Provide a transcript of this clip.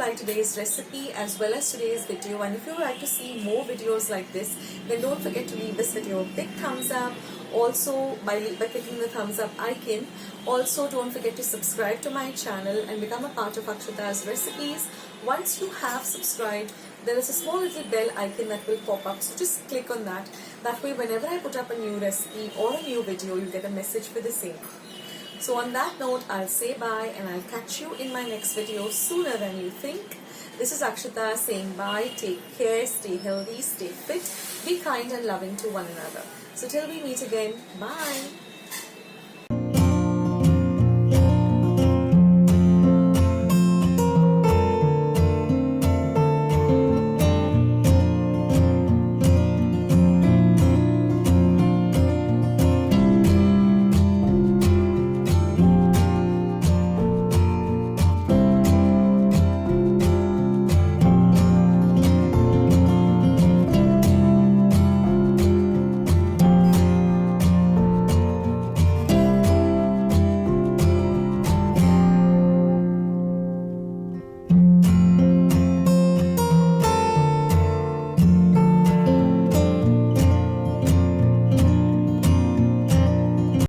like today's recipe as well as today's video, and if you would like to see more videos like this, then don't forget to leave this video a big thumbs up. Also, by clicking the thumbs up icon. Also, don't forget to subscribe to my channel and become a part of Akshata's recipes. Once you have subscribed, there is a small little bell icon that will pop up, so just click on that. That way, whenever I put up a new recipe or a new video, you get a message for the same. So on that note, I'll say bye and I'll catch you in my next video sooner than you think. This is Akshata saying bye, take care, stay healthy, stay fit, be kind and loving to one another. So till we meet again, bye.